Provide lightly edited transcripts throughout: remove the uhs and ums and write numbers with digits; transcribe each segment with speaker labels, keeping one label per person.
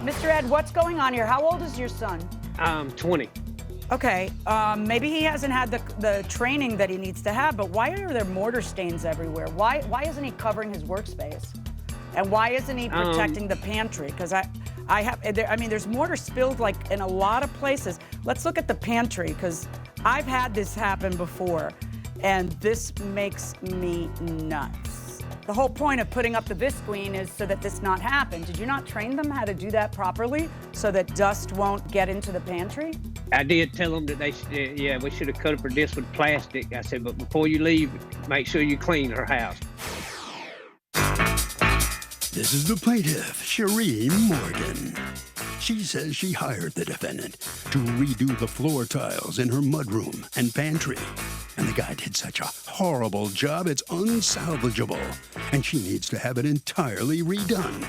Speaker 1: Mr. Ed, what's going on here? How old is your son?
Speaker 2: 20.
Speaker 1: Okay, maybe he hasn't had the training that he needs to have, but why are there mortar stains everywhere? Why isn't he covering his workspace? And why isn't he protecting the pantry? Because I mean, there's mortar spilled like in a lot of places. Let's look at the pantry, because I've had this happen before, and this makes me nuts. The whole point of putting up the visqueen is so that this not happen. Did you not train them how to do that properly so that dust won't get into the pantry?
Speaker 2: I did tell them that we should have covered this with plastic. I said, but before you leave, make sure you clean her house.
Speaker 3: This is the plaintiff, Cherie Morgan. She says she hired the defendant to redo the floor tiles in her mudroom and pantry. And the guy did such a horrible job, it's unsalvageable. And she needs to have it entirely redone.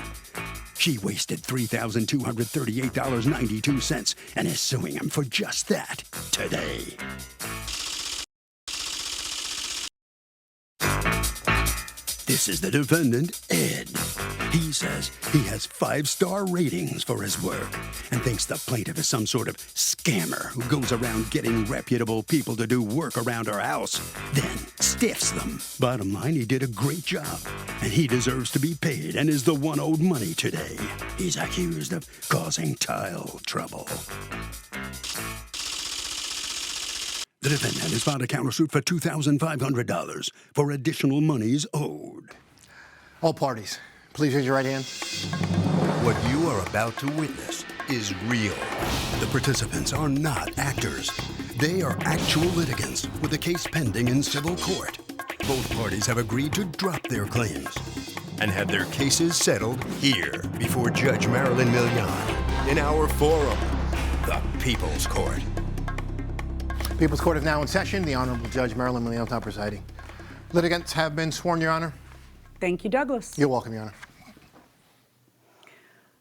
Speaker 3: She wasted $3,238.92 and is suing him for just that today. This is the defendant, Ed. He says he has 5-star ratings for his work and thinks the plaintiff is some sort of scammer who goes around getting reputable people to do work around her house, then stiffs them. Bottom line, he did a great job, and he deserves to be paid and is the one owed money today. He's accused of causing tile trouble. The defendant has filed a countersuit for $2,500 for additional monies owed.
Speaker 4: All parties, please raise your right hand.
Speaker 3: What you are about to witness is real. The participants are not actors. They are actual litigants with a case pending in civil court. Both parties have agreed to drop their claims and have their cases settled here before Judge Marilyn Milian in our forum, the People's Court.
Speaker 4: People's Court is now in session. The Honorable Judge Marilyn Milian is now presiding. Litigants have been sworn, Your Honor.
Speaker 1: Thank you, Douglas.
Speaker 4: You're welcome, Your Honor.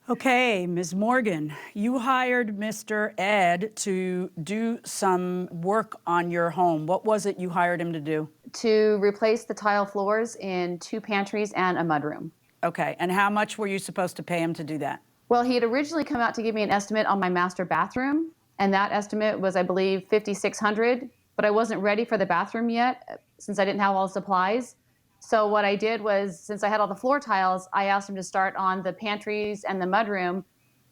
Speaker 1: Okay, Ms. Morgan, you hired Mr. Ed to do some work on your home. What was it you hired him to do?
Speaker 5: To replace the tile floors in 2 pantries and a mudroom.
Speaker 1: Okay, and how much were you supposed to pay him to do that?
Speaker 5: Well, he had originally come out to give me an estimate on my master bathroom, and that estimate was, I believe, $5,600, but I wasn't ready for the bathroom yet since I didn't have all the supplies. So what I did was, since I had all the floor tiles, I asked him to start on the pantries and the mudroom,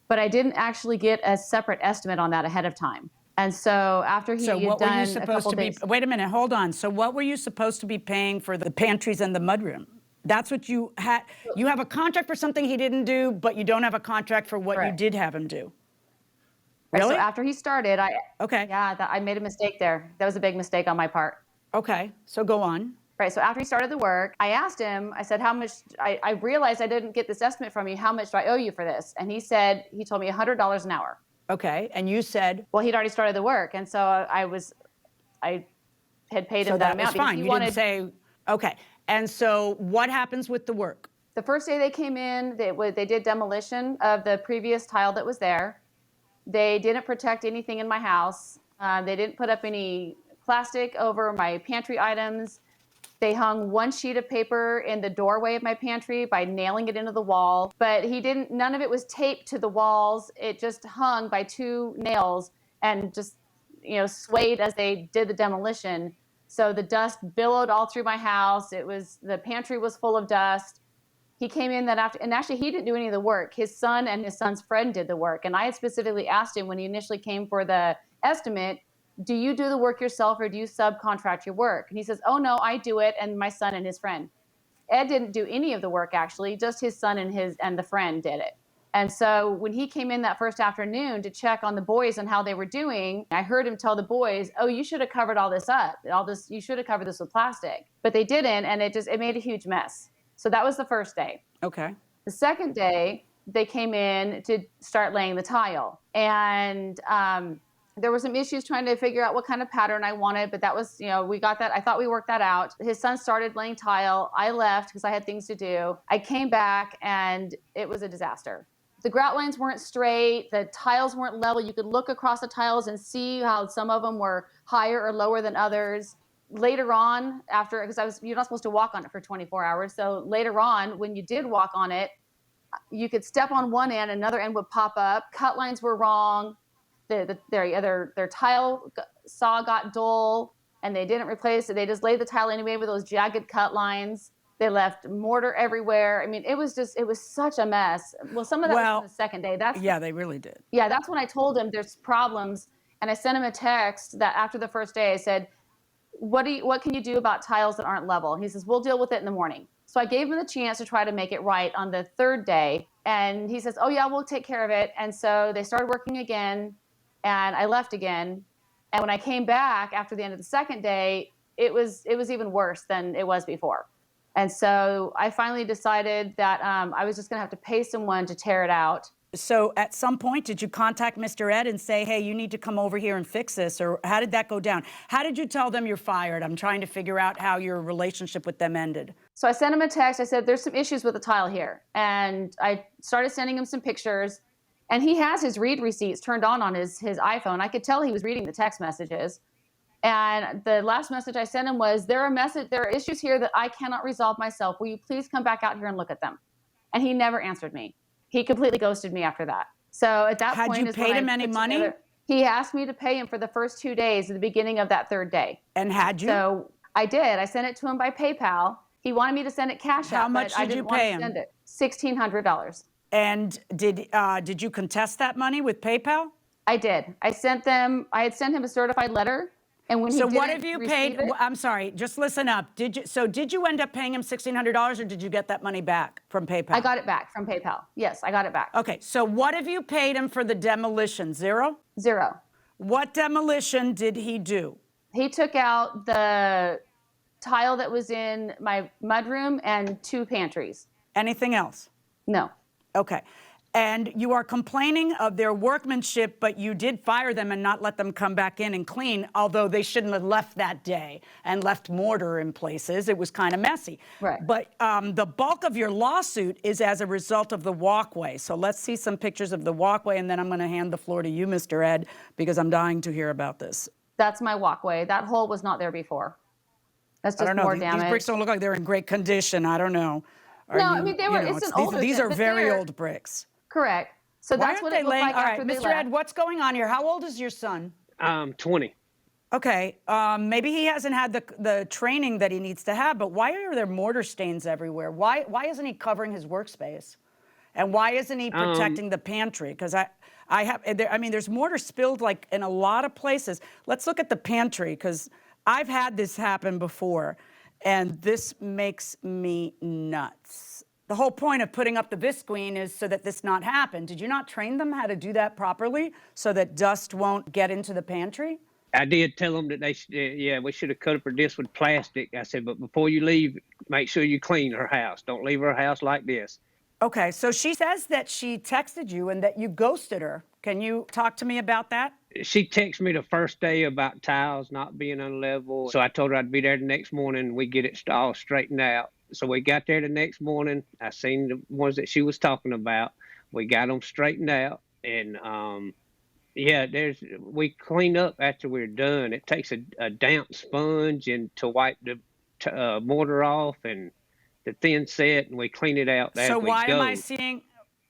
Speaker 5: but I didn't actually get a separate estimate on that ahead of time. And so after he had done a couple days...
Speaker 1: Wait a minute, hold on. So what were you supposed to be paying for the pantries and the mudroom? That's what you had. You have a contract for something he didn't do, but you don't have a contract for what you did have him do. Really?
Speaker 5: So after he started, I made a mistake there. That was a big mistake on my part.
Speaker 1: Okay, so go on.
Speaker 5: Right, so after he started the work, I asked him, I said, how much, I realized I didn't get this estimate from you, how much do I owe you for this? And he told me $100 an hour.
Speaker 1: Okay, and you said?
Speaker 5: Well, he'd already started the work, and so I had paid him that amount.
Speaker 1: So that was fine, you didn't say, okay. And so what happens with the work?
Speaker 5: The first day they came in, they did demolition of the previous tile that was there. They didn't protect anything in my house. They didn't put up any plastic over my pantry items. They hung 1 sheet of paper in the doorway of my pantry by nailing it into the wall, but none of it was taped to the walls. It just hung by 2 nails and just, swayed as they did the demolition. So the dust billowed all through my house. The pantry was full of dust. He came in that after, and actually he didn't do any of the work. His son and his son's friend did the work. And I had specifically asked him when he initially came for the estimate, do you do the work yourself or do you subcontract your work? And he says, oh no, I do it, and my son and his friend. Ed didn't do any of the work actually, just his son and the friend did it. And so when he came in that first afternoon to check on the boys and how they were doing, I heard him tell the boys, oh, you should have covered all this up. You should have covered this with plastic. But they didn't, and it made a huge mess. So that was the first day.
Speaker 1: Okay.
Speaker 5: The second day, they came in to start laying the tile. And there were some issues trying to figure out what kind of pattern I wanted, but that was, we got that. I thought we worked that out. His son started laying tile. I left because I had things to do. I came back and it was a disaster. The grout lines weren't straight. The tiles weren't level. You could look across the tiles and see how some of them were higher or lower than others. Later on, because you're not supposed to walk on it for 24 hours. So later on, when you did walk on it, you could step on one end, another end would pop up. Cut lines were wrong. Their tile saw got dull, and they didn't replace it. They just laid the tile anyway with those jagged cut lines. They left mortar everywhere. I mean, it was such a mess. Well, some of that was on the second day.
Speaker 1: Yeah, they really did.
Speaker 5: Yeah, that's when I told him there's problems, and I sent him a text that after the first day I said, what can you do about tiles that aren't level? He says, we'll deal with it in the morning. So I gave him the chance to try to make it right on the third day, and he says, oh yeah, we'll take care of it. And so they started working again, and I left again. And when I came back after the end of the second day, it was even worse than it was before. And so I finally decided that I was just going to have to pay someone to tear it out.
Speaker 1: So at some point, did you contact Mr. Ed and say, hey, you need to come over here and fix this? Or how did that go down? How did you tell them you're fired? I'm trying to figure out how your relationship with them ended.
Speaker 5: So I sent him a text. I said, there's some issues with the tile here. And I started sending him some pictures. And he has his read receipts turned on his iPhone. I could tell he was reading the text messages. And the last message I sent him was, there are issues here that I cannot resolve myself. Will you please come back out here and look at them? And he never answered me. He completely ghosted me after that. So at that point,
Speaker 1: had you paid him any money?
Speaker 5: He asked me to pay him for the first 2 days at the beginning of that third day.
Speaker 1: And had you?
Speaker 5: So I did. I sent it to him by PayPal. He wanted me to send it cash out.
Speaker 1: How much did you pay him?
Speaker 5: $1,600.
Speaker 1: And did you contest that money with PayPal?
Speaker 5: I did. I had sent him a certified letter. And when
Speaker 1: so what have you paid? I'm sorry, just listen up. Did you end up paying him $1,600, or did you get that money back from PayPal?
Speaker 5: I got it back from PayPal. Yes, I got it back.
Speaker 1: Okay, so what have you paid him for the demolition? Zero?
Speaker 5: Zero.
Speaker 1: What demolition did he do?
Speaker 5: He took out the tile that was in my mudroom and 2 pantries.
Speaker 1: Anything else?
Speaker 5: No.
Speaker 1: Okay. And you are complaining of their workmanship, but you did fire them and not let them come back in and clean, although they shouldn't have left that day and left mortar in places. It was kind of messy.
Speaker 5: Right.
Speaker 1: But the bulk of your lawsuit is as a result of the walkway. So let's see some pictures of the walkway, and then I'm going to hand the floor to you, Mr. Ed, because I'm dying to hear about this.
Speaker 5: That's my walkway. That hole was not there before. That's just more damage.
Speaker 1: These bricks don't look like they're in great condition. I don't know.
Speaker 5: I mean, it's an older
Speaker 1: These are very old bricks.
Speaker 5: Correct. So that's what it looked like after they left.
Speaker 1: Mr. Ed, what's going on here? How old is your son?
Speaker 2: 20.
Speaker 1: Okay, maybe he hasn't had the training that he needs to have, but why are there mortar stains everywhere? Why isn't he covering his workspace? And why isn't he protecting the pantry? Because there's mortar spilled like in a lot of places. Let's look at the pantry, because I've had this happen before, and this makes me nuts. The whole point of putting up the visqueen is so that this not happen. Did you not train them how to do that properly so that dust won't get into the pantry?
Speaker 2: I did tell them that we should have covered this with plastic. I said, but before you leave, make sure you clean her house. Don't leave her house like this.
Speaker 1: Okay, so she says that she texted you and that you ghosted her. Can you talk to me about that?
Speaker 2: She texted me the first day about tiles not being unlevel. So I told her I'd be there the next morning. We get it all straightened out. So we got there the next morning. I seen the ones that she was talking about. We got them straightened out. And, we clean up after we're done. It takes a damp sponge and to wipe the mortar off and the thin set, and we clean it out as we go.
Speaker 1: So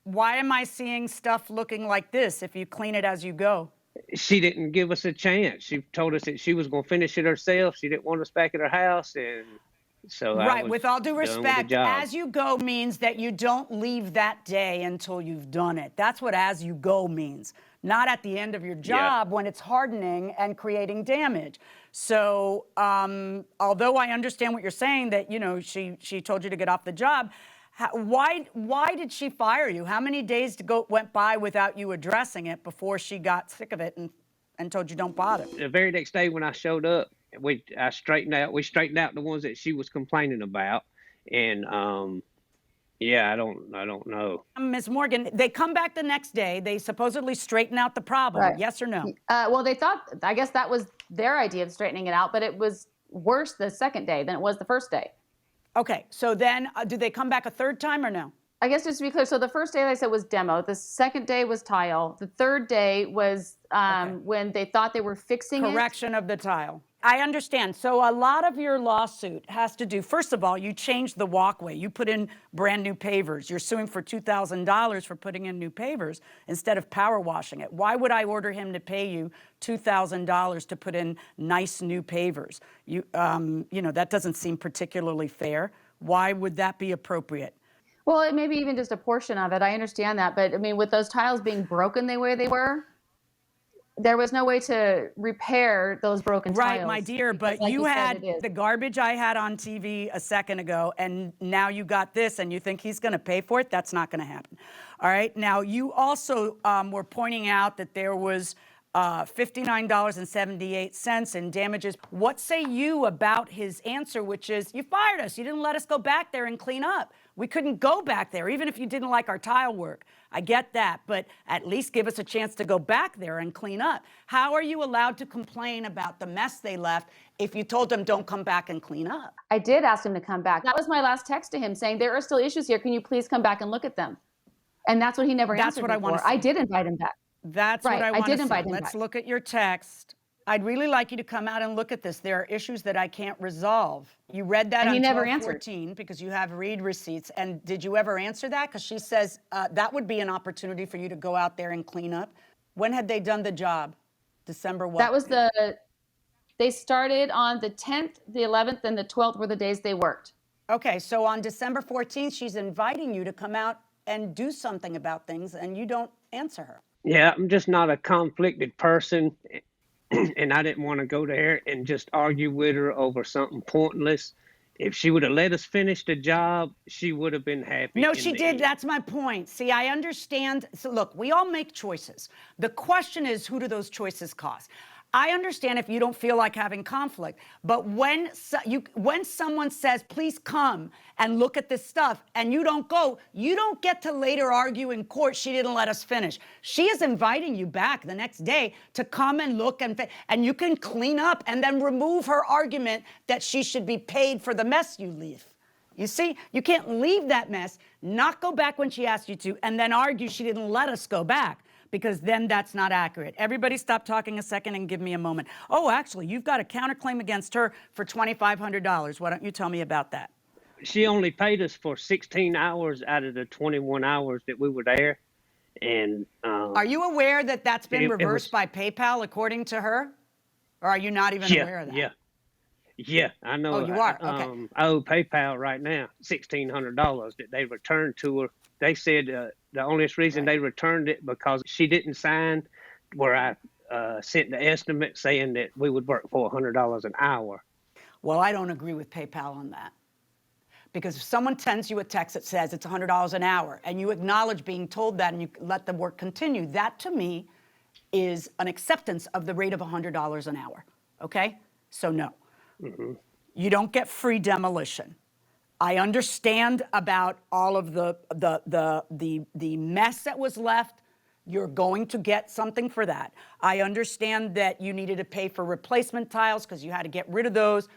Speaker 1: why am I seeing stuff looking like this if you clean it as you go?
Speaker 2: She didn't give us a chance. She told us that she was going to finish it herself. She didn't want us back at her house, and so
Speaker 1: right. With all due respect, as you go means that you don't leave that day until you've done it. That's what as you go means. Not at the end of your job when it's hardening and creating damage. So although I understand what you're saying, that she told you to get off the job, why did she fire you? How many days went by without you addressing it before she got sick of it and told you don't bother?
Speaker 2: The very next day when I showed up, we straightened out the ones that she was complaining about, and I don't know.
Speaker 1: Ms. Morgan, they come back the next day. They supposedly straighten out the problem.
Speaker 5: Right.
Speaker 1: Yes or no?
Speaker 5: Well, I guess that was their idea of straightening it out, but it was worse the second day than it was the first day.
Speaker 1: Okay, so then do they come back a third time or no?
Speaker 5: I guess just to be clear, so the first day, like I said, was demo. The second day was tile. The third day was when they thought they were fixing
Speaker 1: Correction of the tile. I understand. So a lot of your lawsuit has to do, first of all, you changed the walkway. You put in brand new pavers. You're suing for $2,000 for putting in new pavers instead of power washing it. Why would I order him to pay you $2,000 to put in nice new pavers? You know, that doesn't seem particularly fair. Why would that be appropriate?
Speaker 5: Well, it may be even just a portion of it. I understand that. But I mean, with those tiles being broken the way they were, there was no way to repair those broken tiles.
Speaker 1: Right, my dear,
Speaker 5: because,
Speaker 1: but
Speaker 5: like
Speaker 1: you
Speaker 5: said,
Speaker 1: had
Speaker 5: it is.
Speaker 1: the garbage I had on TV a second ago, and now you got this, and you think he's going to pay for it? That's not going to happen. All right. Now, you also were pointing out that there was $59.78 in damages. What say you about his answer, which is, you fired us. You didn't let us go back there and clean up. We couldn't go back there, even if you didn't like our tile work. I get that, but at least give us a chance to go back there and clean up. How are you allowed to complain about the mess they left if you told them don't come back and clean up?
Speaker 5: I did ask him to come back. That was my last text to him saying, there are still issues here. Can you please come back and look at them? And that's what he never answered.
Speaker 1: That's what I want to see.
Speaker 5: I did invite him back.
Speaker 1: That's
Speaker 5: Right,
Speaker 1: what I want
Speaker 5: I did
Speaker 1: to
Speaker 5: invite
Speaker 1: see.
Speaker 5: him
Speaker 1: Let's
Speaker 5: back.
Speaker 1: look at your text. I'd really like you to come out and look at this. There are issues that I can't resolve. You read that
Speaker 5: And
Speaker 1: on
Speaker 5: he never answered.
Speaker 1: 1214 because you have read receipts. And did you ever answer that? Because she says that would be an opportunity for you to go out there and clean up. When had they done the job? December what?
Speaker 5: That was they started on the 10th, the 11th, and the 12th were the days they worked.
Speaker 1: Okay, so on December 14th, she's inviting you to come out and do something about things, and you don't answer her.
Speaker 2: Yeah, I'm just not a conflicted person, and I didn't want to go there and just argue with her over something pointless. If she would have let us finish the job, she would have been happy.
Speaker 1: No,
Speaker 2: in
Speaker 1: she
Speaker 2: the
Speaker 1: did.
Speaker 2: end.
Speaker 1: That's my point. See, I understand. So look, we all make choices. The question is, who do those choices cost? I understand if you don't feel like having conflict, but when someone says, please come and look at this stuff, and you don't go, you don't get to later argue in court, she didn't let us finish. She is inviting you back the next day to come and look, and you can clean up and then remove her argument that she should be paid for the mess you leave. You see, you can't leave that mess, not go back when she asked you to, and then argue she didn't let us go back, because then that's not accurate. Everybody stop talking a second and give me a moment. Oh, actually, you've got a counterclaim against her for $2,500. Why don't you tell me about that?
Speaker 2: She only paid us for 16 hours out of the 21 hours that we were there. And
Speaker 1: are you aware that that's been reversed
Speaker 2: was,
Speaker 1: by PayPal, according to her? Or are you not even aware of that?
Speaker 2: Yeah, I know.
Speaker 1: Oh, you are? Okay.
Speaker 2: I owe PayPal right now $1,600 that they returned to her. They said the only reason they returned it because she didn't sign where I sent the estimate saying that we would work for $100 an hour.
Speaker 1: Well, I don't agree with PayPal on that. Because if someone sends you a text that says it's $100 an hour and you acknowledge being told that and you let the work continue, that to me is an acceptance of the rate of $100 an hour. Okay? So no. Mm-hmm. You don't get free demolition. I understand about all of the mess that was left. You're going to get something for that. I understand that you needed to pay for replacement tiles because you had to get rid of those.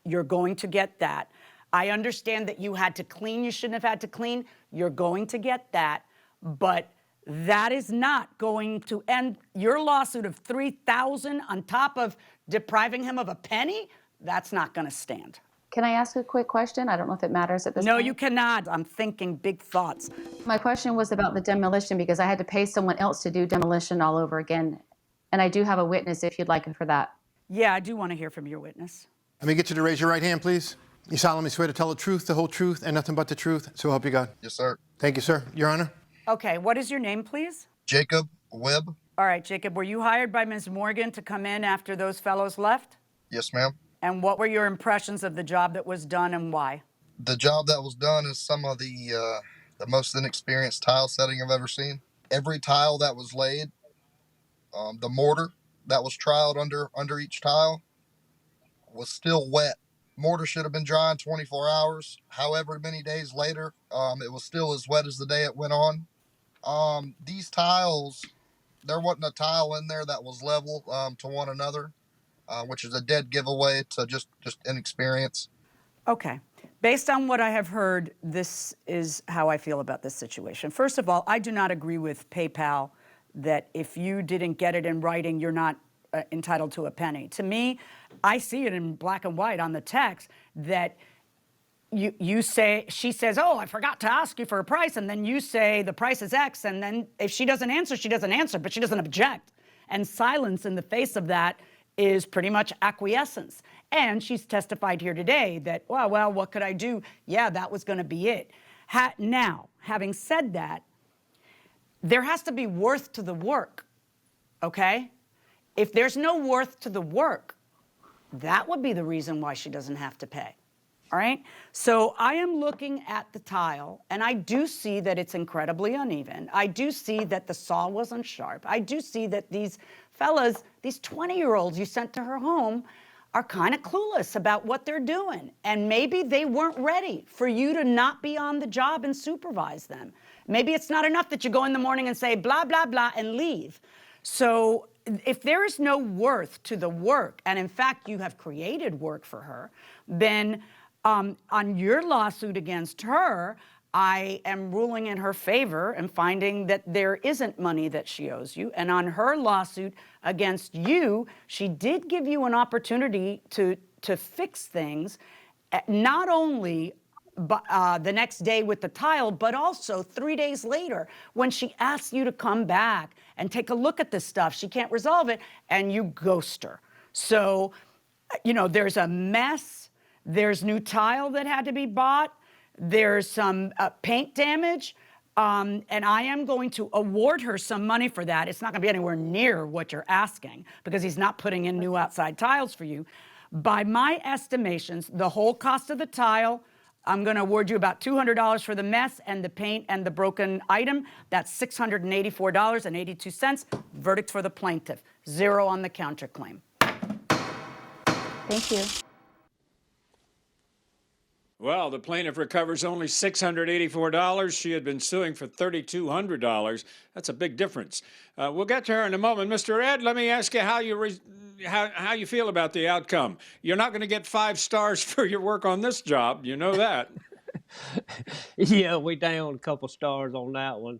Speaker 1: You're going to get that. I understand that you had to clean. You shouldn't have had to clean. You're going to get that. But that is not going to end your lawsuit of $3,000 on top of depriving him of a penny. That's not going to stand.
Speaker 5: Can I ask a quick question? I don't know if it matters at this point.
Speaker 1: No, you cannot. I'm thinking big thoughts.
Speaker 5: My question was about the demolition because I had to pay someone else to do demolition all over again. And I do have a witness if you'd like it for that.
Speaker 1: Yeah, I do want to hear from your witness.
Speaker 4: Let me get you to raise your right hand, please. You solemnly swear to tell the truth, the whole truth, and nothing but the truth. So help you God.
Speaker 6: Yes, sir.
Speaker 4: Thank you, sir. Your Honor.
Speaker 1: Okay, what is your name, please?
Speaker 6: Jacob Webb.
Speaker 1: All right, Jacob, were you hired by Ms. Morgan to come in after those fellows left?
Speaker 6: Yes, ma'am.
Speaker 1: And what were your impressions of the job that was done and why?
Speaker 6: The job that was done is some of the most inexperienced tile setting I've ever seen. Every tile that was laid, the mortar that was troweled under each tile was still wet. Mortar should have been dry in 24 hours. However many days later, it was still as wet as the day it went on. These tiles, there wasn't a tile in there that was level to one another. Which is a dead giveaway to just inexperience.
Speaker 1: Okay. Based on what I have heard, this is how I feel about this situation. First of all, I do not agree with PayPal that if you didn't get it in writing, you're not entitled to a penny. To me, I see it in black and white on the text that she says, oh, I forgot to ask you for a price, and then you say the price is X, and then if she doesn't answer, she doesn't answer, but she doesn't object. And silence in the face of that is pretty much acquiescence. And she's testified here today that, well, what could I do? Yeah, that was going to be it. Now, having said that, there has to be worth to the work, okay? If there's no worth to the work, that would be the reason why she doesn't have to pay. All right, so I am looking at the tile, and I do see that it's incredibly uneven. I do see that the saw wasn't sharp. I do see that these fellas, these 20-year-olds you sent to her home, are kind of clueless about what they're doing. And maybe they weren't ready for you to not be on the job and supervise them. Maybe it's not enough that you go in the morning and say blah, blah, blah, and leave. So if there is no worth to the work, and in fact you have created work for her, then on your lawsuit against her, I am ruling in her favor and finding that there isn't money that she owes you. And on her lawsuit against you, she did give you an opportunity to fix things, not only the next day with the tile, but also 3 days later when she asks you to come back and take a look at this stuff. She can't resolve it, and you ghost her. So, there's a mess. There's new tile that had to be bought. There's some paint damage. And I am going to award her some money for that. It's not going to be anywhere near what you're asking because he's not putting in new outside tiles for you. By my estimations, the whole cost of the tile, I'm going to award you about $200 for the mess and the paint and the broken item. That's $684.82. Verdict for the plaintiff. 0 on the counterclaim.
Speaker 5: Thank you.
Speaker 7: Well, the plaintiff recovers only $684. She had been suing for $3,200. That's a big difference. We'll get to her in a moment. Mr. Ed, let me ask you how you feel about the outcome. You're not going to get 5 stars for your work on this job. You know that.
Speaker 2: Yeah, we down a couple stars on that one.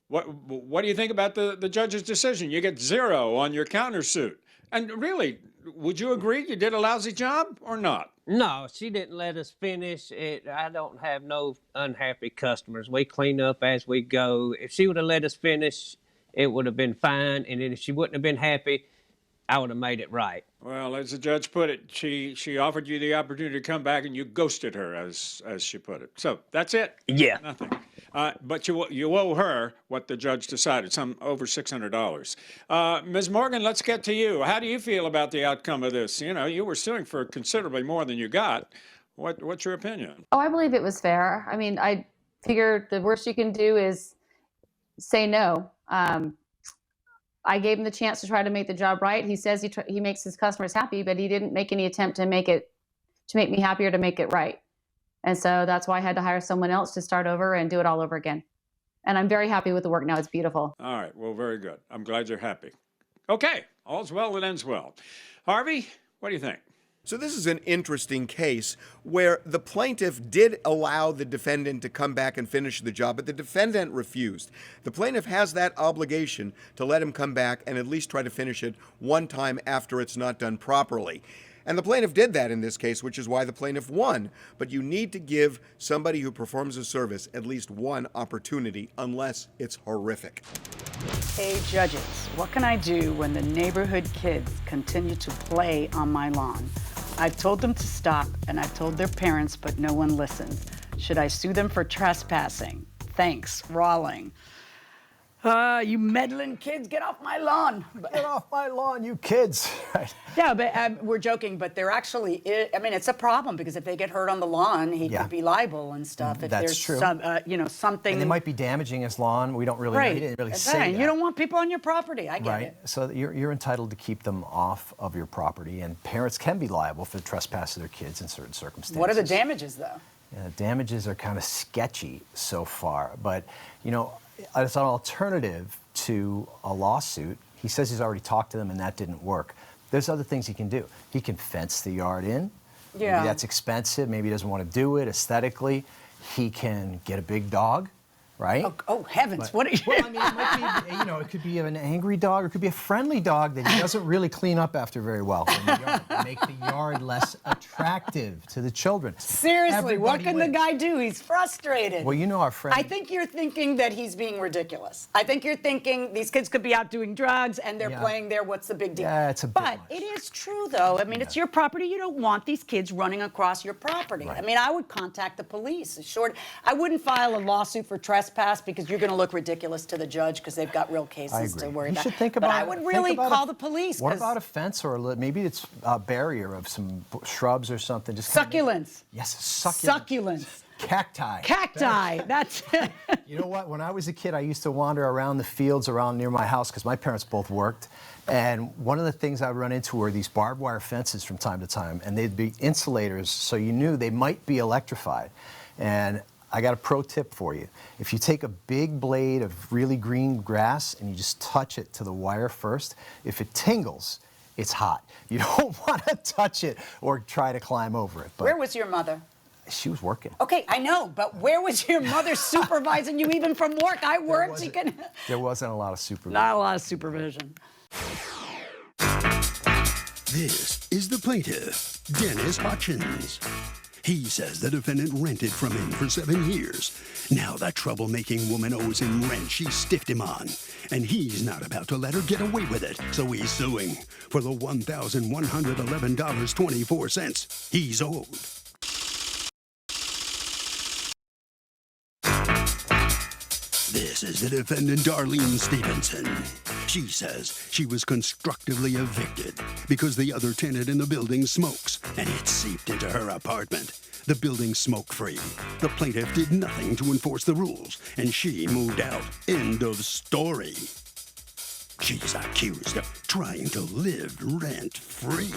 Speaker 7: What do you think about the judge's decision? You get 0 on your countersuit. And really, would you agree you did a lousy job or not?
Speaker 2: No, she didn't let us finish it. I don't have no unhappy customers. We clean up as we go. If she would have let us finish, it would have been fine. And then if she wouldn't have been happy, I would have made it right.
Speaker 7: Well, as the judge put it, she offered you the opportunity to come back, and you ghosted her, as she put it. So that's it.
Speaker 2: Yeah.
Speaker 7: Nothing. But you owe her what the judge decided, some over $600. Ms. Morgan, let's get to you. How do you feel about the outcome of this? You were suing for considerably more than you got. What's your opinion?
Speaker 5: Oh, I believe it was fair. I mean, I figure the worst you can do is say no. I gave him the chance to try to make the job right. He says he makes his customers happy, but he didn't make any attempt to make me happy or to make it right. And so that's why I had to hire someone else to start over and do it all over again. And I'm very happy with the work now. It's beautiful.
Speaker 7: All right. Well, very good. I'm glad you're happy. Okay. All's well that ends well. Harvey, what do you think?
Speaker 8: So this is an interesting case where the plaintiff did allow the defendant to come back and finish the job, but the defendant refused. The plaintiff has that obligation to let him come back and at least try to finish it one time after it's not done properly. And the plaintiff did that in this case, which is why the plaintiff won. But you need to give somebody who performs a service at least one opportunity, unless it's horrific.
Speaker 1: Hey, judges, what can I do when the neighborhood kids continue to play on my lawn? I've told them to stop, and I've told their parents, but no one listens. Should I sue them for trespassing? Thanks, Rawling. You meddling kids, get off my lawn.
Speaker 9: Get off my lawn, you kids.
Speaker 1: Yeah, but we're joking, but they're actually, it's a problem because if they get hurt on the lawn, he could be liable and stuff. If
Speaker 9: That's
Speaker 1: there's
Speaker 9: true.
Speaker 1: Something.
Speaker 9: And they might be damaging his lawn. We don't really know. He didn't really say that.
Speaker 1: You don't want people on your property. I get it.
Speaker 9: So you're entitled to keep them off of your property, and parents can be liable for the trespass of their kids in certain circumstances.
Speaker 1: What are the damages, though?
Speaker 9: Damages are kind of sketchy so far, but, as an alternative to a lawsuit, he says he's already talked to them and that didn't work. There's other things he can do. He can fence the yard in.
Speaker 1: Yeah.
Speaker 9: Maybe that's expensive. Maybe he doesn't want to do it aesthetically. He can get a big dog right?
Speaker 1: Oh heavens! What are you?
Speaker 9: Well, I mean, it might be, it could be an angry dog, or it could be a friendly dog that he doesn't really clean up after very well in the yard. Make the yard less attractive to the children.
Speaker 1: Seriously, what
Speaker 9: Everybody
Speaker 1: can the
Speaker 9: wins.
Speaker 1: guy do? He's frustrated.
Speaker 9: Well, our friend.
Speaker 1: I think you're thinking that he's being ridiculous. I think you're thinking these kids could be out doing drugs and they're playing there. What's the big deal?
Speaker 9: Yeah, it's a bit
Speaker 1: But
Speaker 9: much.
Speaker 1: it is true, though. I mean, it's your property. You don't want these kids running across your property.
Speaker 9: Right.
Speaker 1: I mean, I would contact the police. I wouldn't file a lawsuit for trespass because you're going to look ridiculous to the judge because they've got real cases
Speaker 9: I agree.
Speaker 1: to worry
Speaker 9: You
Speaker 1: about.
Speaker 9: should think
Speaker 1: but
Speaker 9: about
Speaker 1: I would really call the police.
Speaker 9: What
Speaker 1: 'cause
Speaker 9: about a fence, or maybe it's a barrier of some shrubs or something? Just kind of
Speaker 1: succulents?
Speaker 9: Yes, succulents.
Speaker 1: Succulents.
Speaker 9: Cacti.
Speaker 1: Cacti. That's it.
Speaker 9: You know what? When I was a kid, I used to wander around the fields around near my house because my parents both worked. And one of the things I would run into were these barbed wire fences from time to time, and they'd be insulators, so you knew they might be electrified. And I got a pro tip for you. If you take a big blade of really green grass and you just touch it to the wire first, if it tingles, it's hot. You don't want to touch it or try to climb over it. But
Speaker 1: Where was your mother?
Speaker 9: she was working.
Speaker 1: Okay, I know, but where was your mother supervising you even from work? I worked. She can.
Speaker 9: There wasn't a lot of supervision.
Speaker 1: Not a lot of supervision.
Speaker 3: This is the plaintiff, Dennis Hutchins. He says the defendant rented from him for 7 years. Now that troublemaking woman owes him rent she stiffed him on, and he's not about to let her get away with it, so he's suing for the $1,111.24 he's owed. This is the defendant, Darlene Stevenson. She says she was constructively evicted because the other tenant in the building smokes, and it seeped into her apartment. The building's smoke-free. The plaintiff did nothing to enforce the rules, and she moved out. End of story. She's accused of trying to live rent-free.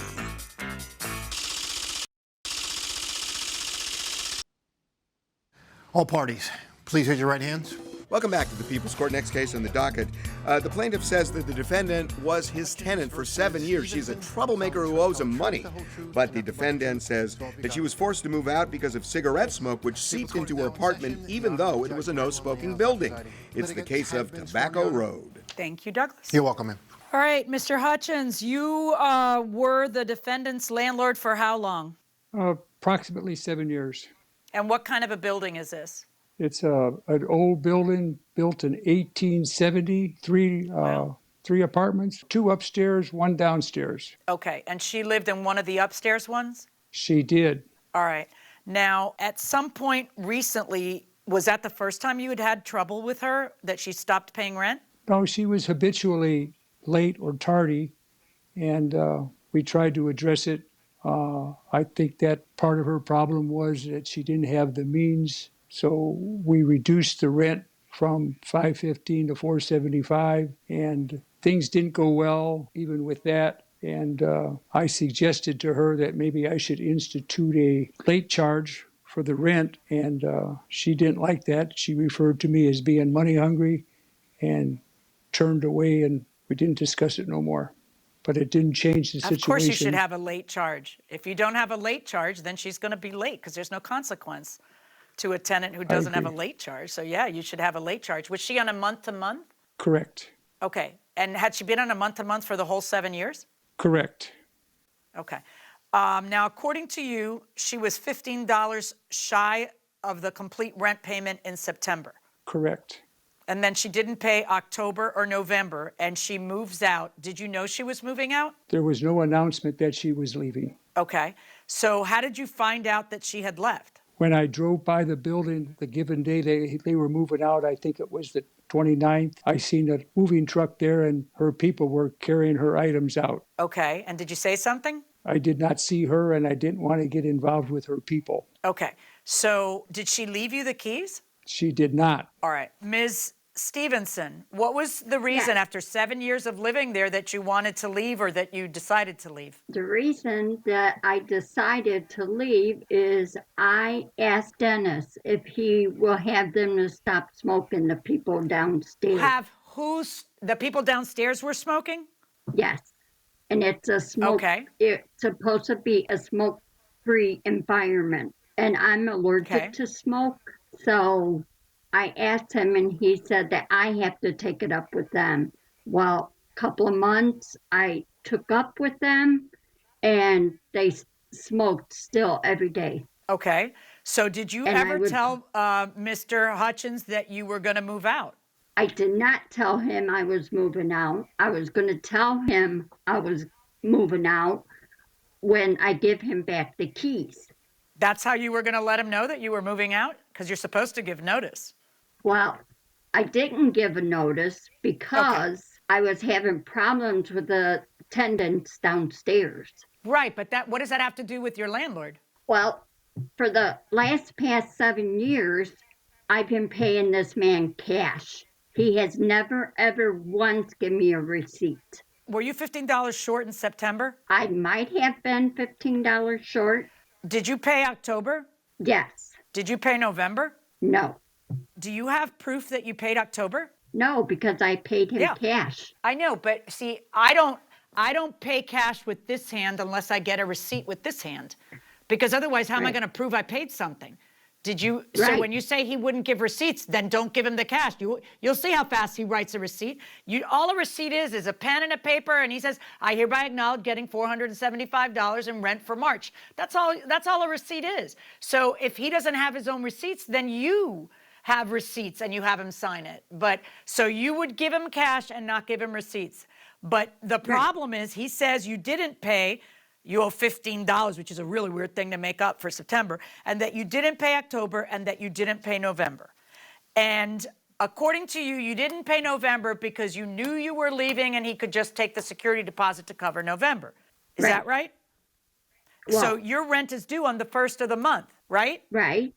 Speaker 4: All parties, please raise your right hands.
Speaker 8: Welcome back to the People's Court. Next case on the docket. The plaintiff says that the defendant was his tenant for 7 years. She's a troublemaker who owes him money. But the defendant says that she was forced to move out because of cigarette smoke, which seeped into her apartment, even though it was a no-smoking building. It's the case of Tobacco Road.
Speaker 1: Thank you, Douglas.
Speaker 4: You're welcome, ma'am.
Speaker 1: All right, Mr. Hutchins, you were the defendant's landlord for how long?
Speaker 10: Approximately 7 years.
Speaker 1: And what kind of a building is this?
Speaker 10: It's an old building built in 1870, three apartments, 2 upstairs, 1 downstairs.
Speaker 1: Okay, and she lived in one of the upstairs ones?
Speaker 10: She did.
Speaker 1: All right. Now, at some point recently, was that the first time you had had trouble with her, that she stopped paying rent?
Speaker 10: No, she was habitually late or tardy, and we tried to address it. I think that part of her problem was that she didn't have the means. So we reduced the rent from $515 to $475, and things didn't go well even with that. And I suggested to her that maybe I should institute a late charge for the rent, and she didn't like that. She referred to me as being money hungry and turned away, and we didn't discuss it no more. But it didn't change the situation.
Speaker 1: Of course you should have a late charge. If you don't have a late charge, then she's going to be late because there's no consequence to a tenant who doesn't have a late charge. So yeah, you should have a late charge. Was she on a month-to-month?
Speaker 10: Correct.
Speaker 1: Okay. And had she been on a month-to-month for the whole 7 years?
Speaker 10: Correct.
Speaker 1: Okay. Now, according to you, she was $15 shy of the complete rent payment in September.
Speaker 10: Correct.
Speaker 1: And then she didn't pay October or November, and she moves out. Did you know she was moving out?
Speaker 10: There was no announcement that she was leaving.
Speaker 1: Okay. So how did you find out that she had left?
Speaker 10: When I drove by the building the given day they were moving out, I think it was the 29th, I seen a moving truck there and her people were carrying her items out.
Speaker 1: Okay. And did you say something?
Speaker 10: I did not see her and I didn't want to get involved with her people.
Speaker 1: Okay. So did she leave you the keys?
Speaker 10: She did not.
Speaker 1: All right. Ms. Stevenson, what was the reason after 7 years of living there that you wanted to leave or that you decided to leave?
Speaker 11: The reason that I decided to leave is I asked Dennis if he will have them to stop smoking, the people downstairs.
Speaker 1: The people downstairs were smoking?
Speaker 11: Yes. And it's a smoke.
Speaker 1: Okay.
Speaker 11: It's supposed to be a smoke-free environment. And I'm allergic to smoke. So I asked him, and he said that I have to take it up with them. Well, a couple of months I took up with them, and they smoked still every day.
Speaker 1: Okay. So did you
Speaker 11: And I
Speaker 1: ever
Speaker 11: would-
Speaker 1: tell Mr. Hutchins that you were going to move out?
Speaker 11: I did not tell him I was moving out. I was going to tell him I was moving out when I give him back the keys.
Speaker 1: That's how you were going to let him know that you were moving out? Because you're supposed to give notice.
Speaker 11: Well, I didn't give a notice because I was having problems with the attendants downstairs.
Speaker 1: Right, but what does that have to do with your landlord?
Speaker 11: Well, for the past 7 years, I've been paying this man cash. He has never, ever once given me a receipt.
Speaker 1: Were you $15 short in September?
Speaker 11: I might have been $15 short.
Speaker 1: Did you pay October?
Speaker 11: Yes.
Speaker 1: Did you pay November?
Speaker 11: No.
Speaker 1: Do you have proof that you paid October?
Speaker 11: No, because I paid him cash.
Speaker 1: I know, but see, I don't pay cash with this hand unless I get a receipt with this hand. Because otherwise, how am I going to prove I paid something? Did you? So when you say he wouldn't give receipts, then don't give him the cash. You'll see how fast he writes a receipt. All a receipt is a pen and a paper, and he says, "I hereby acknowledge getting $475 in rent for March." That's all a receipt is. So if he doesn't have his own receipts, then you have receipts and you have him sign it. But so you would give him cash and not give him receipts. But the problem is, he says you didn't pay. You owe $15, which is a really weird thing to make up for September, and that you didn't pay October and that you didn't pay November. And according to you, you didn't pay November because you knew you were leaving and he could just take the security deposit to cover November. Is that right?
Speaker 11: Well,
Speaker 1: so your rent is due on the 1st of the month, right?
Speaker 11: Right.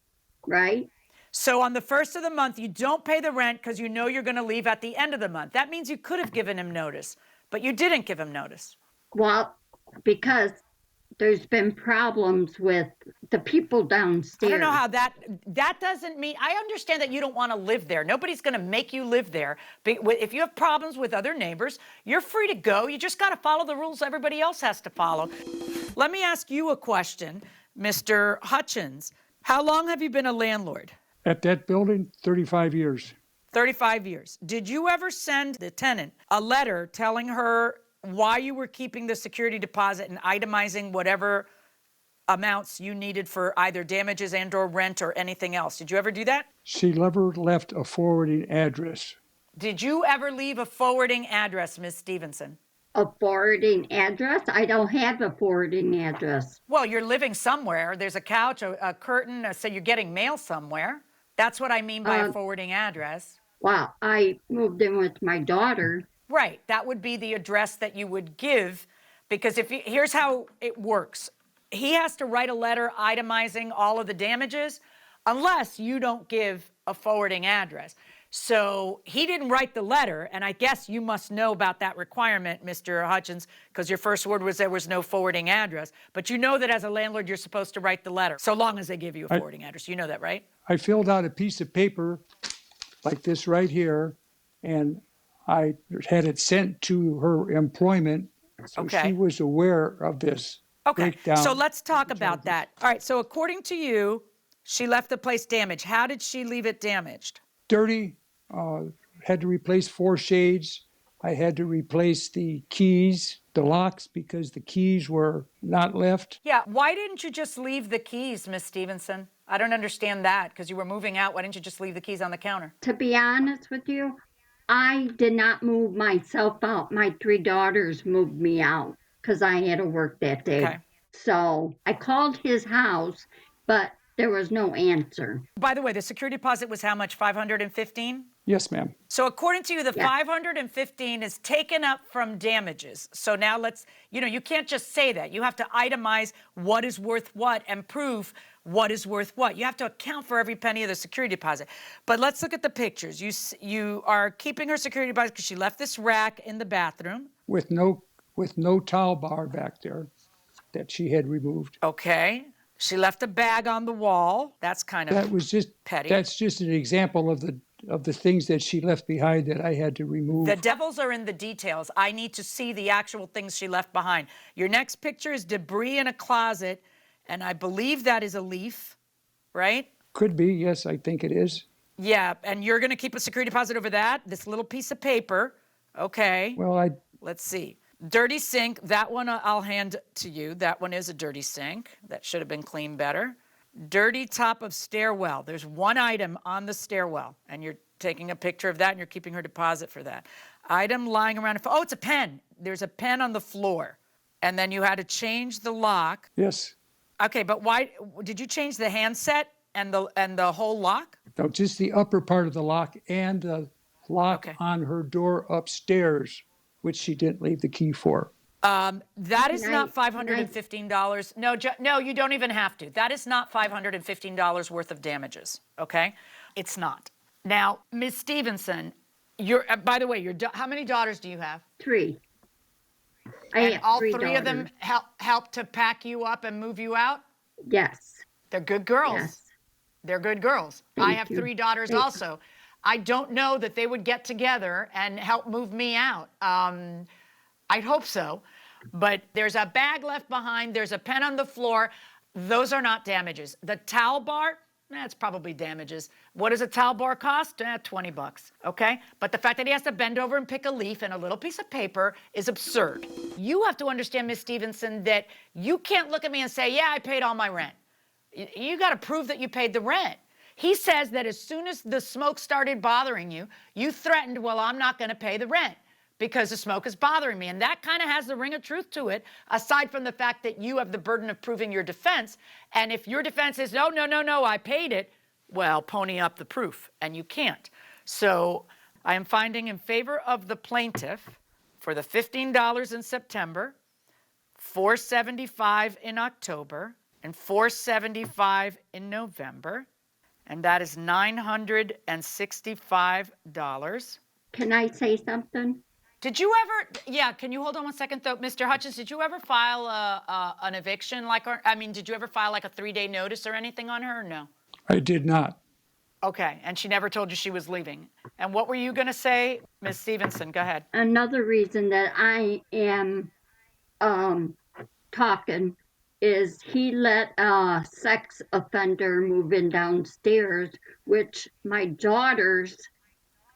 Speaker 1: So on the 1st of the month, you don't pay the rent because you know you're going to leave at the end of the month. That means you could have given him notice, but you didn't give him notice.
Speaker 11: Well, because there's been problems with the people downstairs.
Speaker 1: I don't know how that doesn't mean, I understand that you don't want to live there. Nobody's going to make you live there. But if you have problems with other neighbors, you're free to go. You just got to follow the rules everybody else has to follow. Let me ask you a question, Mr. Hutchins. How long have you been a landlord?
Speaker 10: At that building, 35 years.
Speaker 1: 35 years. Did you ever send the tenant a letter telling her why you were keeping the security deposit and itemizing whatever amounts you needed for either damages and or rent or anything else? Did you ever do that?
Speaker 10: She never left a forwarding address.
Speaker 1: Did you ever leave a forwarding address, Ms. Stevenson?
Speaker 11: A forwarding address? I don't have a forwarding address.
Speaker 1: Well, you're living somewhere. There's a couch, a curtain, so you're getting mail somewhere. That's what I mean by a forwarding address.
Speaker 11: Well, I moved in with my daughter.
Speaker 1: Right. That would be the address that you would give, because here's how it works. He has to write a letter itemizing all of the damages unless you don't give a forwarding address. So he didn't write the letter, and I guess you must know about that requirement, Mr. Hutchins, because your first word was there was no forwarding address. But you know that as a landlord, you're supposed to write the letter, so long as they give you a forwarding address. You know that, right?
Speaker 10: I filled out a piece of paper like this right here, and I had it sent to her employment, so she was aware of this breakdown.
Speaker 1: So let's talk about that. All right, so according to you, she left the place damaged. How did she leave it damaged?
Speaker 10: Dirty, had to replace 4 shades. I had to replace the keys, the locks, because the keys were not left.
Speaker 1: Yeah, why didn't you just leave the keys, Miss Stevenson? I don't understand that, because you were moving out. Why didn't you just leave the keys on the counter?
Speaker 11: To be honest with you, I did not move myself out. My 3 daughters moved me out because I had to work that day.
Speaker 1: Okay.
Speaker 11: So I called his house, but there was no answer.
Speaker 1: By the way, the security deposit was how much, $515?
Speaker 10: Yes, ma'am.
Speaker 1: So according to you, the $515 is taken up from damages. So now let's, you can't just say that. You have to itemize what is worth what and prove what is worth what. You have to account for every penny of the security deposit. But let's look at the pictures. You are keeping her security deposit because she left this rack in the bathroom.
Speaker 10: With no towel bar back there that she had removed.
Speaker 1: Okay. She left a bag on the wall. That's kind of
Speaker 10: that was just
Speaker 1: petty.
Speaker 10: That's just an example of the things that she left behind that I had to remove.
Speaker 1: The devils are in the details. I need to see the actual things she left behind. Your next picture is debris in a closet, and I believe that is a leaf, right?
Speaker 10: Could be, yes, I think it is.
Speaker 1: Yeah, and you're going to keep a security deposit over that, this little piece of paper. Okay.
Speaker 10: Well,
Speaker 1: Let's see. Dirty sink, that one I'll hand to you. That one is a dirty sink. That should have been cleaned better. Dirty top of stairwell. There's one item on the stairwell, and you're taking a picture of that, and you're keeping her deposit for that. Item lying around. Oh, it's a pen. There's a pen on the floor. And then you had to change the lock.
Speaker 10: yes.
Speaker 1: Okay, but why did you change the handset and the whole lock?
Speaker 10: No, just the upper part of the lock and the lock
Speaker 1: Okay.
Speaker 10: on her door upstairs, which she didn't leave the key for.
Speaker 1: That is
Speaker 11: Can
Speaker 1: not
Speaker 11: I-
Speaker 1: $515. No, you don't even have to. That is not $515 worth of damages. Okay, it's not. Now, Ms. Stevenson, by the way, how many daughters do you have?
Speaker 11: 3. I
Speaker 1: And
Speaker 11: have
Speaker 1: all
Speaker 11: 3
Speaker 1: three of them
Speaker 11: daughters.
Speaker 1: help to pack you up and move you out?
Speaker 11: Yes.
Speaker 1: They're good girls.
Speaker 11: Yes.
Speaker 1: They're good girls. I
Speaker 11: Thank
Speaker 1: have
Speaker 11: you.
Speaker 1: 3 daughters
Speaker 11: Thank-
Speaker 1: also. I don't know that they would get together and help move me out. I'd hope so. But there's a bag left behind. There's a pen on the floor. Those are not damages. The towel bar, that's probably damages. What does a towel bar cost? $20, okay? But the fact that he has to bend over and pick a leaf and a little piece of paper is absurd. You have to understand, Ms. Stevenson, that you can't look at me and say, yeah, I paid all my rent. You got to prove that you paid the rent. He says that as soon as the smoke started bothering you, you threatened, well, I'm not going to pay the rent because the smoke is bothering me. And that kind of has the ring of truth to it, aside from the fact that you have the burden of proving your defense. And if your defense is, no, I paid it, well, pony up the proof, and you can't. So I am finding in favor of the plaintiff for the $15 in September, $475 in October, and $475 in November. And that is $965.
Speaker 11: Can I say something?
Speaker 1: Did you ever, can you hold on one second though? Mr. Hutchins, did you ever file an eviction did you ever file like a 3-day notice or anything on her or no?
Speaker 10: I did not.
Speaker 1: Okay, and she never told you she was leaving. And what were you gonna say? Ms. Stevenson, go ahead.
Speaker 11: Another reason that I am talking is he let a sex offender move in downstairs, which my daughters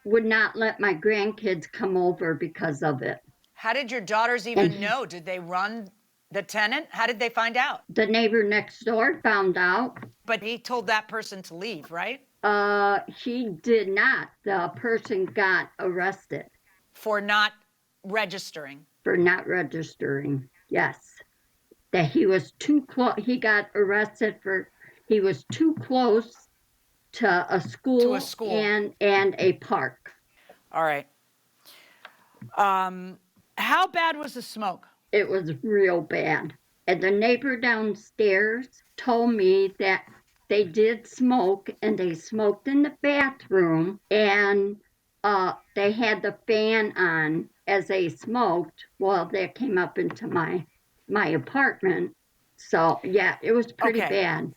Speaker 11: would not let my grandkids come over because of it.
Speaker 1: How did your daughters even know? Did they run the tenant? How did they find out?
Speaker 11: The neighbor next door found out.
Speaker 1: But he told that person to leave, right?
Speaker 11: He did not. The person got arrested.
Speaker 1: For not registering.
Speaker 11: For not registering, yes. That he was too close. He got arrested for he was too close to a school, and a park.
Speaker 1: All right. How bad was the smoke?
Speaker 11: It was real bad. And the neighbor downstairs told me that they did smoke, and they smoked in the bathroom, and they had the fan on as they smoked. Well, that came up into my apartment. So yeah, it was pretty bad.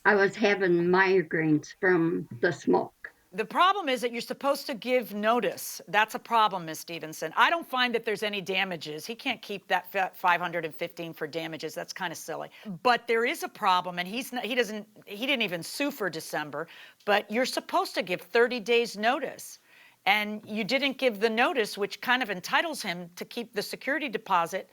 Speaker 11: I was having migraines from the smoke.
Speaker 1: The problem is that you're supposed to give notice. That's a problem, Ms. Stevenson. I don't find that there's any damages. He can't keep that $515 for damages. That's kind of silly. But there is a problem, and he didn't even sue for December, but you're supposed to give 30 days notice. And you didn't give the notice, which kind of entitles him to keep the security deposit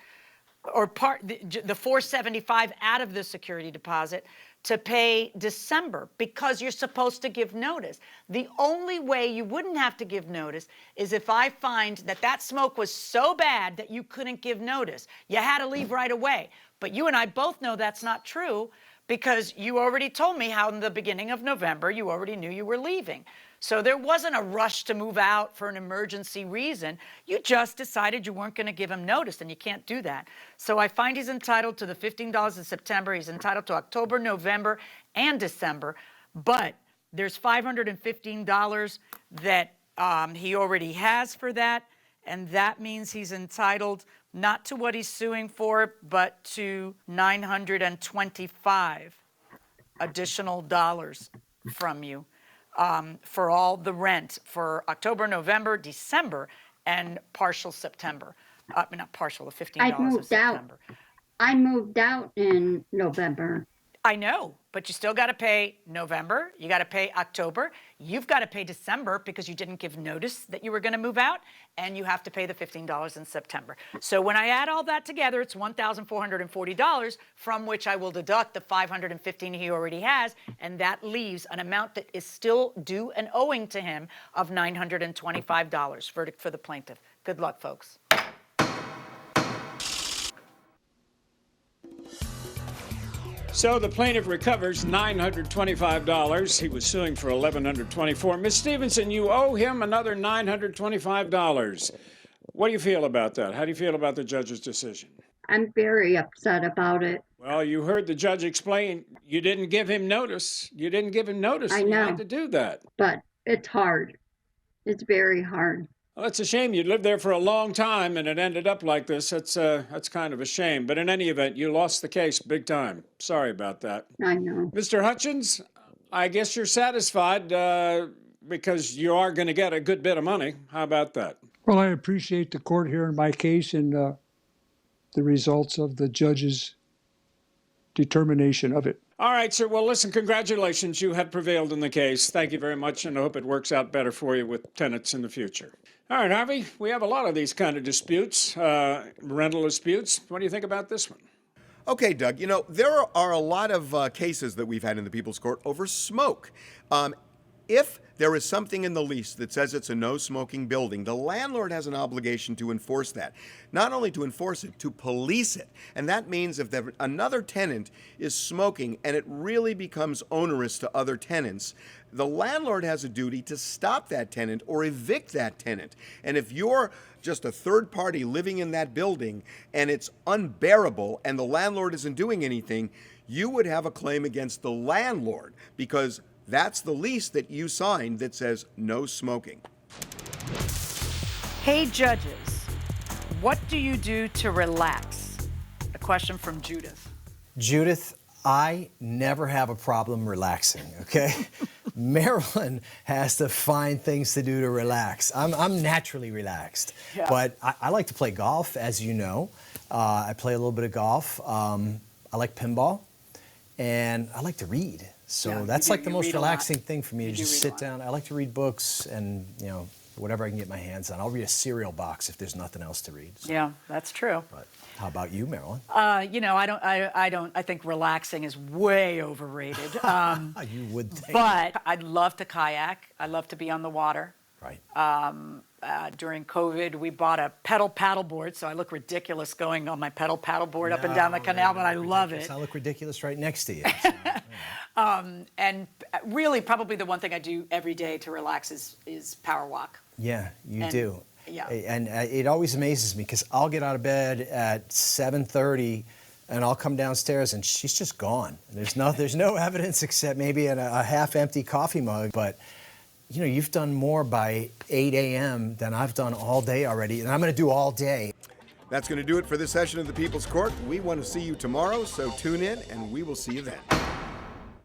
Speaker 1: or the $475 out of the security deposit to pay December, because you're supposed to give notice. The only way you wouldn't have to give notice is if I find that smoke was so bad that you couldn't give notice. You had to leave right away. But you and I both know that's not true, because you already told me how in the beginning of November you already knew you were leaving. So there wasn't a rush to move out for an emergency reason. You just decided you weren't going to give him notice, and you can't do that. So I find he's entitled to the $15 in September. He's entitled to October, November, and December. But there's $515 that he already has for that, and that means he's entitled not to what he's suing for, but to $925 additional dollars from you. For all the rent for October, November, December, and partial September. Not partial, the $15 of September.
Speaker 11: I moved out in November.
Speaker 1: I know, but you still got to pay November. You got to pay October. You've got to pay December because you didn't give notice that you were going to move out, and you have to pay the $15 in September. So when I add all that together, it's $1,440, from which I will deduct the $515 he already has, and that leaves an amount that is still due and owing to him of $925. Verdict for the plaintiff. Good luck, folks.
Speaker 7: So the plaintiff recovers $925. He was suing for $1,124. Ms. Stevenson, you owe him another $925. What do you feel about that? How do you feel about the judge's decision?
Speaker 11: I'm very upset about it.
Speaker 7: Well, you heard the judge explain you didn't give him notice. You didn't give him notice.
Speaker 11: I know.
Speaker 7: You had to do that.
Speaker 11: But it's hard. It's very hard.
Speaker 7: Well, it's a shame. You lived there for a long time and it ended up like this. That's kind of a shame. But in any event, you lost the case big time. Sorry about that.
Speaker 11: I know.
Speaker 7: Mr. Hutchins, I guess you're satisfied because you are going to get a good bit of money. How about that?
Speaker 10: Well, I appreciate the court hearing my case and the results of the judge's determination of it.
Speaker 7: All right, sir. Well, listen, congratulations. You have prevailed in the case. Thank you very much, and I hope it works out better for you with tenants in the future. All right, Harvey, we have a lot of these kind of disputes, rental disputes. What do you think about this one?
Speaker 8: Okay, Doug, you know, there are a lot of cases that we've had in the People's Court over smoke. If there is something in the lease that says it's a no-smoking building, the landlord has an obligation to enforce that. Not only to enforce it, to police it. And that means if another tenant is smoking and it really becomes onerous to other tenants, the landlord has a duty to stop that tenant or evict that tenant. And if you're just a third party living in that building and it's unbearable and the landlord isn't doing anything, you would have a claim against the landlord because that's the lease that you signed that says no smoking.
Speaker 1: Hey, judges, what do you do to relax? A question from Judith.
Speaker 9: Judith, I never have a problem relaxing, okay? Marilyn has to find things to do to relax. I'm naturally relaxed, but I like to play golf, as you know. I play a little bit of golf. I like pinball, and I like to read. So that's like the most relaxing thing for me to just sit down. I like to read books and, you know, whatever I can get my hands on. I'll read a cereal box if there's nothing else to read. So.
Speaker 1: Yeah, that's true.
Speaker 9: But how about you, Marilyn?
Speaker 1: You know, I think relaxing is way overrated.
Speaker 9: You would think.
Speaker 1: But I'd love to kayak. I love to be on the water.
Speaker 9: Right.
Speaker 1: During COVID, we bought a pedal paddleboard, so I look ridiculous going on my pedal paddleboard up and down the canal, but I love it.
Speaker 9: I look ridiculous right next to you.
Speaker 1: So, and really, probably the one thing I do every day to relax is power walk.
Speaker 9: Yeah, you do.
Speaker 1: Yeah.
Speaker 9: And it always amazes me because I'll get out of bed at 7:30 and I'll come downstairs and she's just gone. There's no evidence except maybe in a half-empty coffee mug, but you know, you've done more by 8 a.m. than I've done all day already, and I'm going to do all day.
Speaker 8: That's going to do it for this session of the People's Court. We want to see you tomorrow, so tune in, and we will see you then.